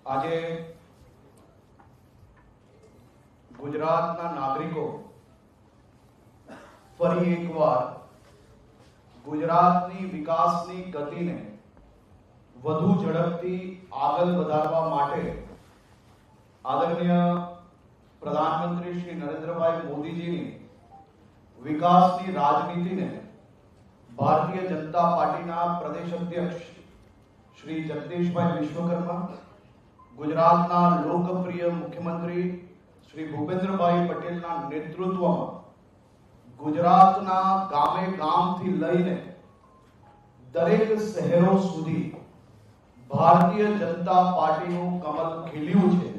આજે ગુજરાતના નાગરિકો ફરી એકવાર ગુજરાતની વિકાસની ગતિને વધુ ઝડપથી આગળ વધારવા માટે આદરણીય પ્રધાનમંત્રી શ્રી નરેન્દ્રભાઈ મોદીજીની વિકાસની રાજનીતિને ભારતીય જનતા પાર્ટીના પ્રદેશ અધ્યક્ષ શ્રી જગદીશભાઈ વિશ્વકર્મા, ગુજરાતના લોકપ્રિય મુખ્યમંત્રી શ્રી ભૂપેન્દ્રભાઈ પટેલના નેતૃત્વમાં ગુજરાતના ગામે ગામથી લઈને દરેક શહેરો સુધી ભારતીય જનતા પાર્ટીનું કમળ ખીલ્યું છે।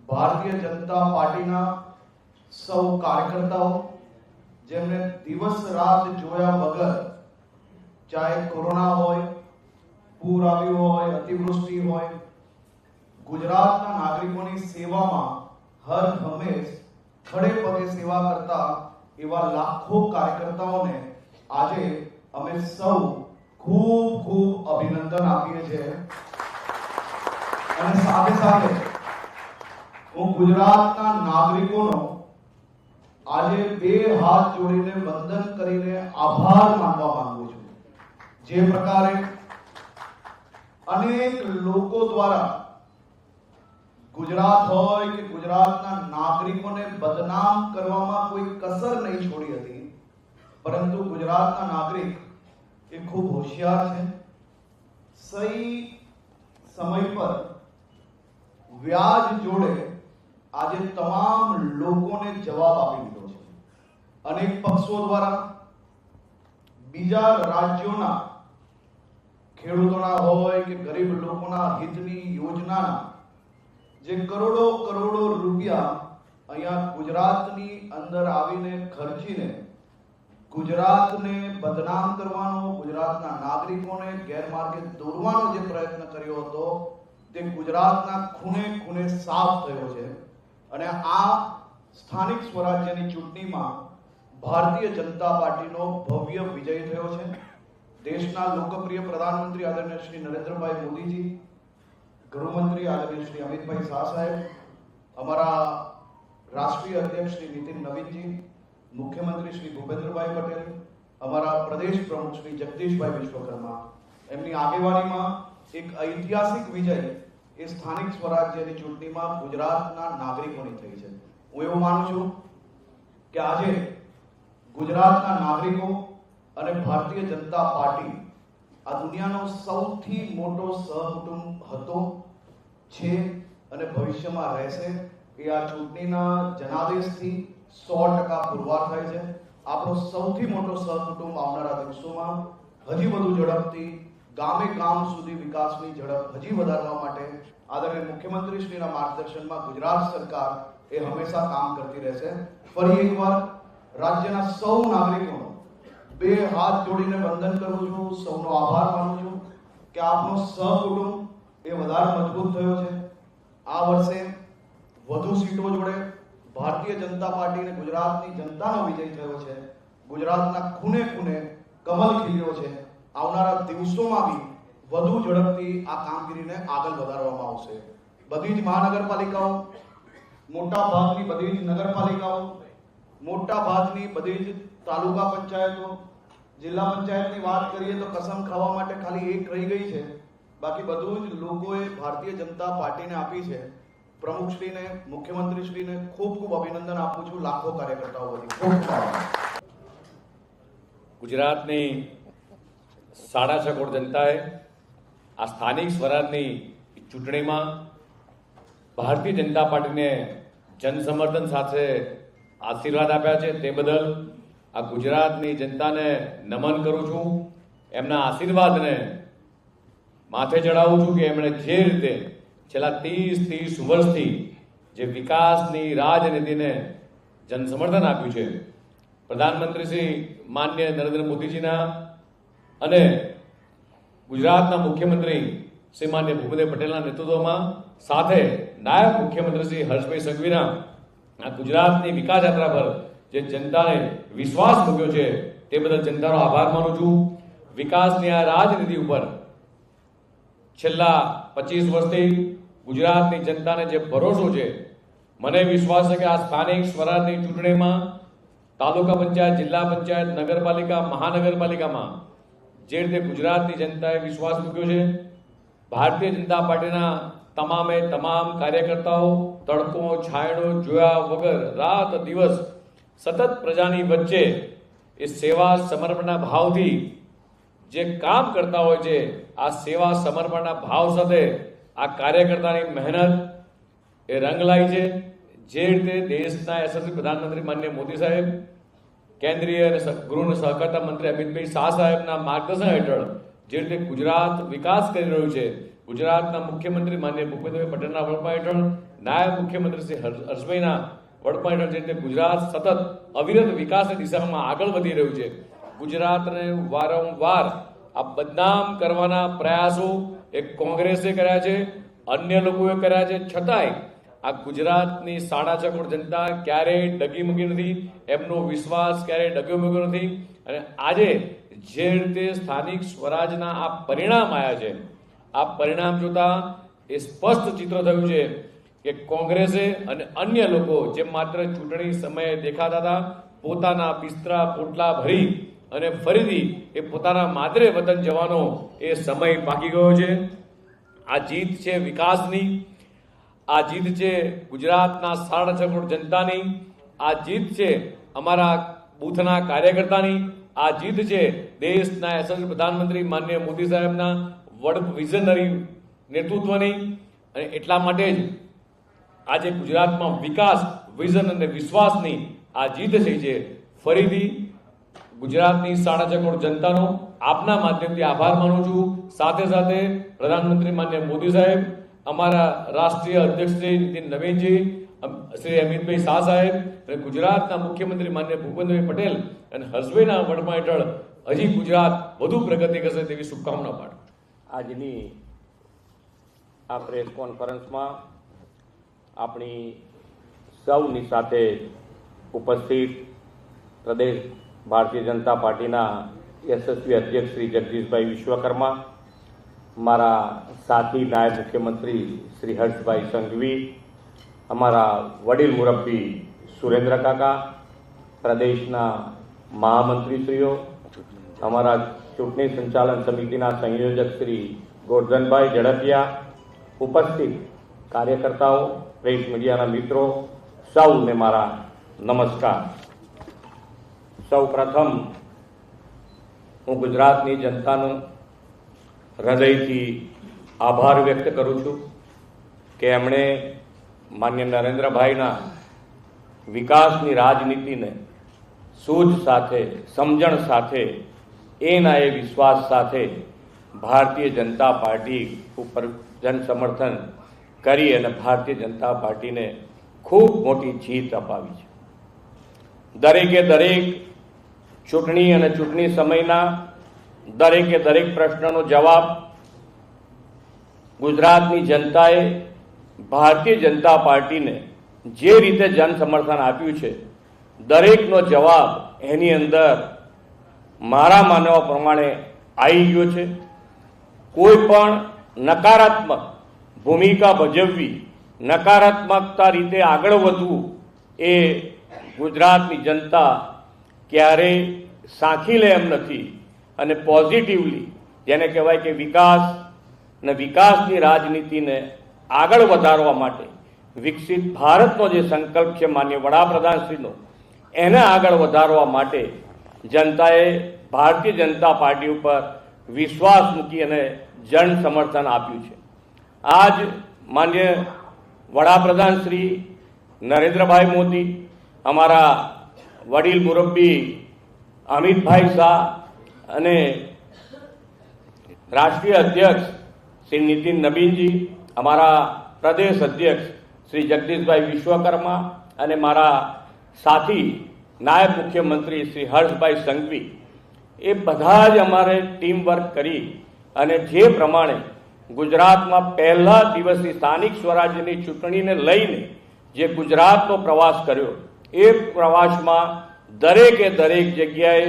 ભારતીય જનતા પાર્ટીના સૌ કાર્યકર્તાઓ જેમને દિવસ રાત જોયા વગર, ચાહે કોરોના હોય, પૂર આવ્યું હોય, અતિવૃષ્ટિ હોય, ગુજરાતના નાગરિકોની સેવામાં હર હંમેશ ખડે પગે સેવા કરતા એવા લાખો કાર્યકર્તાઓને આજે અમે સૌ ખૂબ ખૂબ અભિનંદન આપીએ છીએ। અને સાથે સાથે હું ગુજરાતના નાગરિકોનો આજે બે હાથ જોડીને વંદન કરીને આભાર માનવા માંગુ છું। જે પ્રકારે અનેક લોકો દ્વારા ગુજરાત હોય કે ગુજરાતના નાગરિકોને બદનામ કરવામાં કોઈ કસર નહીં છોડી હતી, પરંતુ ગુજરાતના નાગરિક એ ખૂબ હોશિયાર છે। સહી સમય પર વ્યાજ જોડે આજે તમામ લોકોને જવાબ આપી દીધો છે। અનેક પક્ષો દ્વારા બીજા રાજ્યોના ખેડૂતોના હોય કે ગરીબ લોકોના હિતની યોજનાના જે કરોડો કરોડો રૂપિયા અહીંયા ગુજરાતની અંદર આવીને ખર્ચીને ગુજરાતને બદનામ કરવાનો, ગુજરાતના નાગરિકોને ગેરમાર્ગે દોરવાનો જે પ્રયત્ન કર્યો હતો તે ગુજરાતના ખૂણે ખૂણે સાફ થયો છે। અને આ સ્થાનિક સ્વરાજ્યની ચૂંટણીમાં ભારતીય જનતા પાર્ટીનો ભવ્ય વિજય થયો છે। દેશના લોકપ્રિય પ્રધાનમંત્રી આદરણીય શ્રી નરેન્દ્રભાઈ મોદીજી, ગૃહમંત્રી આદરણીય શ્રી અમિતભાઈ શાહ સાહેબ, અમારા રાષ્ટ્રીય અધ્યક્ષ શ્રી નીતિન નવીનજી, મુખ્યમંત્રી શ્રી ભૂપેન્દ્રભાઈ પટેલ, અમારા પ્રદેશ પ્રમુખ શ્રી જગદીશભાઈ વિશ્વકર્મા, એમની આગેવાનીમાં એક ઐતિહાસિક વિજય એ સ્થાનિક સ્વરાજ્યની ચૂંટણીમાં ગુજરાતના નાગરિકોની થઈ છે। હું એવું માનું છું કે આજે ગુજરાતના નાગરિકો અને ભારતીય જનતા પાર્ટી આ દુનિયાનો સૌથી મોટો સહકુટુંબ હતો, છે અને ભવિષ્યમાં રહેશે। એ આ ચૂંટણીના જનાદેશથી 100% પુરવાર થાય છે। આપણો સૌથી મોટો સહકુટુંબ આવનારા દિવસોમાં હજી વધુ ઝડપથી ગામે ગામ સુધી વિકાસની ઝડપ હજી વધારવા માટે આદરણીય મુખ્યમંત્રી શ્રીના માર્ગદર્શનમાં ગુજરાત સરકાર એ હંમેશા કામ કરતી રહેશે। ફરી એકવાર રાજ્યના સૌ નાગરિકોનો બે હાથ જોડીને વંદન કરું છું, સૌનો આભાર માનું છું કે આપનો સહકુટુંબ એ વધારે મજબૂત થયો છે। આ વર્ષે વધુ સીટો જોડે ભારતીય જનતા પાર્ટીને ગુજરાતની જનતાનો વિજય થયો છે। ગુજરાતના ખૂણે ખૂણે કમળ ખીલ્યો છે। આવનારા દિવસોમાં બી વધુ ઝડપથી આ કામગીરીને આગળ વધારવામાં આવશે। બધી જ મહાનગરપાલિકાઓ, મોટા ભાગની બધી જ નગરપાલિકાઓ, મોટા ભાગની બધી જ તાલુકા પંચાયતો, જિલ્લા પંચાયતની વાત કરીએ તો કસમ ખાવા માટે ખાલી એક રહી ગઈ છે, બાકી બધું જ લોકોએ ભારતીય જનતા પાર્ટીને આપી છે। પ્રમુખશ્રીને, મુખ્યમંત્રીશ્રીને ખૂબ ખૂબ અભિનંદન આપું છું। લાખો કાર્યકર્તાઓ વતી ખૂબ ખૂબ આભાર। ગુજરાતની 6.5 કરોડ જનતાએ આ સ્થાનિક સ્વરાજની ચૂંટણીમાં ભારતીય જનતા પાર્ટીને જનસમર્થન સાથે આશીર્વાદ આપ્યા છે। તે બદલ આ ગુજરાતની જનતાને નમન કરું છું। એમના આશીર્વાદને માથે ચડાવું છું કે એમણે જે રીતે છેલ્લા 30 વર્ષથી જે વિકાસની રાજનીતિને જનસમર્થન આપ્યું છે, પ્રધાનમંત્રી શ્રી માનનીય નરેન્દ્ર મોદીજીના અને ગુજરાતના મુખ્યમંત્રી શ્રી માનનીય ભૂપેન્દ્ર પટેલના નેતૃત્વમાં સાથે નાયબ મુખ્યમંત્રી શ્રી હર્ષભાઈ સંઘવીના આ ગુજરાતની વિકાસ યાત્રા પર જે જનતાને વિશ્વાસ મૂક્યો છે તે બદલ જનતાનો આભાર માનું છું। વિકાસની આ રાજનીતિ ઉપર છેલ્લા 25 વર્ષથી ગુજરાતની જનતાને જે ભરોસો છે, મને વિશ્વાસ છે કે આ સ્થાનિક સ્વરાજની ચૂંટણીમાં તાલુકા પંચાયત, જિલ્લા પંચાયત, નગરપાલિકા, મહાનગરપાલિકામાં જે રીતે ગુજરાતની જનતાએ વિશ્વાસ મૂક્યો છે, ભારતીય જનતા પાર્ટીના તમામે તમામ કાર્યકર્તાઓ તડકો છાંયડો જોયા વગર રાત દિવસ સતત પ્રજાની વચ્ચે એ સેવા સમર્પણના ભાવથી જે કામ કરતા હોય છે, આ સેવા સમર્પણના ભાવ સાથે આ કાર્યકર્તાની મહેનત એ રંગ લાવી છે. જે રીતે દેશના યશસ્વી પ્રધાનમંત્રી માનનીય મોદી સાહેબ, કેન્દ્રીય અને ગૃહ અને સહકારિતા મંત્રી અમિતભાઈ શાહ સાહેબના માર્ગદર્શન હેઠળ જે રીતે ગુજરાત વિકાસ કરી રહ્યું છે, ગુજરાતના મુખ્યમંત્રી માનનીય ભૂપેન્દ્રભાઈ પટેલના વડપણ હેઠળ, નાયબ મુખ્યમંત્રી શ્રી હર્ષભાઈના વડપણ હેઠળ જે રીતે ગુજરાત સતત અવિરત વિકાસની દિશામાં આગળ વધી રહ્યું છે, ગુજરાતને વારંવાર આ બદનામ કરવાના પ્રયાસો એક કોંગ્રેસે કર્યા છે, અન્ય લોકોએ કર્યા છે, છતાંય આ ગુજરાતની 6.5 કરોડ જનતા ક્યારેય ડગીમગી નથી, એમનો વિશ્વાસ ક્યારેય ડગમગ્યો નથી. અને આજે જે રીતે સ્થાનિક સ્વરાજના આ પરિણામ આવ્યા છે, આ પરિણામ જોતા એ સ્પષ્ટ ચિત્ર થયું છે કે કોંગ્રેસે અને અન્ય લોકો જે માત્ર ચૂંટણી સમયે દેખાતા હતા, પોતાના બિસ્તરા પોટલા ભરી અને ફરીથી એ પોતાના માદરે વતન જવાનો એ સમય બાકી ગયો છે. આ જીત છે વિકાસની, આ જીત છે ગુજરાતના 6.5 કરોડ જનતાની, આ જીત છે અમારા બૂથના કાર્યકર્તાની, આ જીત છે દેશના યશસ્વી પ્રધાનમંત્રી માનનીય મોદી સાહેબના વિઝનરી નેતૃત્વની. અને એટલા માટે જ આજે ગુજરાતમાં વિકાસ, વિઝન અને વિશ્વાસની આ જીત થઈ છે. ફરીથી ગુજરાતની 6.5 કરોડ જનતાનો આપના માધ્યમથી આભાર માનું છું. સાથે સાથે પ્રધાનમંત્રી માનનીય મોદી સાહેબ, અમારા રાષ્ટ્રીય અધ્યક્ષ શ્રી નીતિન નવીનજી, શ્રી અમિતભાઈ શાહ સાહેબ અને ગુજરાતના મુખ્યમંત્રી માનનીય ભૂપેન્દ્રભાઈ પટેલ અને હર્ષભાઈના વડપણ હેઠળ હજી ગુજરાત વધુ પ્રગતિ કરશે તેવી શુભકામના પાઠવું. આજની આ પ્રેસ કોન્ફરન્સમાં આપણી સૌની સાથે ઉપસ્થિત પ્રદેશ ભારતીય જનતા પાર્ટીના યશસ્વી અધ્યક્ષ શ્રી જગદીશભાઈ વિશ્વકર્મા, મારા સાથી નાયબ મુખ્યમંત્રી શ્રી હર્ષભાઈ સંઘવી, અમારા વડીલ મુરબ્બી સુરેન્દ્ર કાકા, પ્રદેશના મહામંત્રીશ્રીઓ, અમારા ચૂંટણી સંચાલન સમિતિના સંયોજક શ્રી ગોરધનભાઈ ઝડપિયા, ઉપસ્થિત કાર્યકર્તાઓ, પ્રેસ મીડિયાના મિત્રો, સૌને મારા નમસ્કાર. સૌ પ્રથમ હું ગુજરાતની જનતાનો હૃદયથી આભાર વ્યક્ત કરું છું કે એમણે માન્ય નરેન્દ્રભાઈના વિકાસની રાજનીતિને સૂઝ સાથે, સમજણ સાથે, એના એ વિશ્વાસ સાથે ભારતીય જનતા પાર્ટી ઉપર જનસમર્થન કરી અને ભારતીય જનતા પાર્ટીને ખૂબ મોટી જીત અપાવી છે. દરેકે દરેક ચૂંટણી અને ચૂંટણી સમયના દરેકે દરેક પ્રશ્નનો જવાબ ગુજરાતની જનતાએ ભારતીય જનતા પાર્ટીને જે રીતે જન સમર્થન આપ્યું છે, દરેકનો જવાબ એની અંદર મારા માનવા પ્રમાણે આવી ગયો છે. કોઈ પણ નકારાત્મક ભૂમિકા ભજવવી, નકારાત્મકતા રીતે આગળ વધવું એ ગુજરાતની જનતા ક્યારેય સાંખી લે એમ નથી. અને પોઝિટિવલી, જેને કહેવાય કે વિકાસ અને વિકાસની રાજનીતિને આગળ વધારવા માટે, વિકસિત ભારતનો જે સંકલ્પ છે માન્ય વડાપ્રધાનશ્રીનો, એને આગળ વધારવા માટે જનતાએ ભારતીય જનતા પાર્ટી ઉપર વિશ્વાસ મૂકી અને જન સમર્થન આપ્યું છે. આજ માન્ય વડાપ્રધાન શ્રી નરેન્દ્રભાઈ મોદી, અમારા વડીલ મુરબ્બી અમિતભાઈ શાહ અને રાષ્ટ્રીય અધ્યક્ષ શ્રી નીતિન નવીનજી, અમારા પ્રદેશ અધ્યક્ષ શ્રી જગદીશભાઈ વિશ્વકર્મા અને મારા સાથી નાયબ મુખ્યમંત્રી શ્રી હર્ષભાઈ સંઘવી, એ બધા જ અમારે ટીમ વર્ક કરી અને જે પ્રમાણે ગુજરાતમાં પહેલા દિવસની સ્થાનિક સ્વરાજ્યની ચૂંટણીને લઈને જે ગુજરાતનો પ્રવાસ કર્યો, એ પ્રવાસમાં દરેકે દરેક જગ્યાએ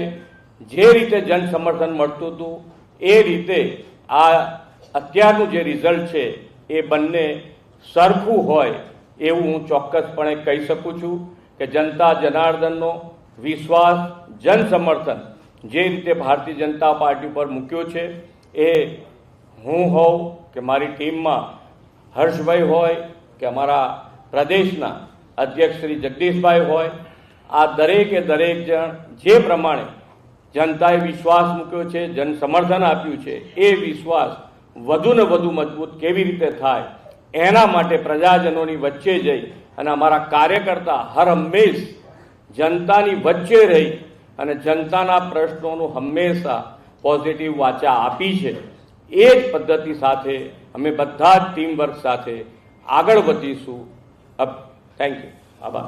જે રીતે જન સમર્થન મળતું હતું એ રીતે આ અત્યારનું જે રિઝલ્ટ છે એ બંને સરખું હોય એવું હું ચોક્કસપણે કહી શકું છું કે જનતા જનાર્દનનો વિશ્વાસ, જન સમર્થન જે રીતે ભારતીય જનતા પાર્ટી પર મૂક્યો છે એ હું હોઉં કે મારી ટીમમાં હર્ષભાઈ હોય કે અમારા પ્રદેશના અધ્યક્ષ શ્રી જગદીશભાઈ હોય, આ દરેકે દરેક જણ જે પ્રમાણે જનતાએ વિશ્વાસ મૂક્યો છે, જન સમર્થન આપ્યું છે, એ વિશ્વાસ વધુ ને વધુ મજબૂત કેવી રીતે થાય એના માટે પ્રજાજનોની વચ્ચે જઈ અને અમારા કાર્યકર્તા હર હંમેશ જનતાની વચ્ચે રહી અને જનતાના પ્રશ્નોનું હંમેશા પોઝિટિવ વાચા આપી છે. એ જ પદ્ધતિ સાથે અમે બધા જ ટીમ વર્ક સાથે આગળ વધીશું. Thank you. આભાર.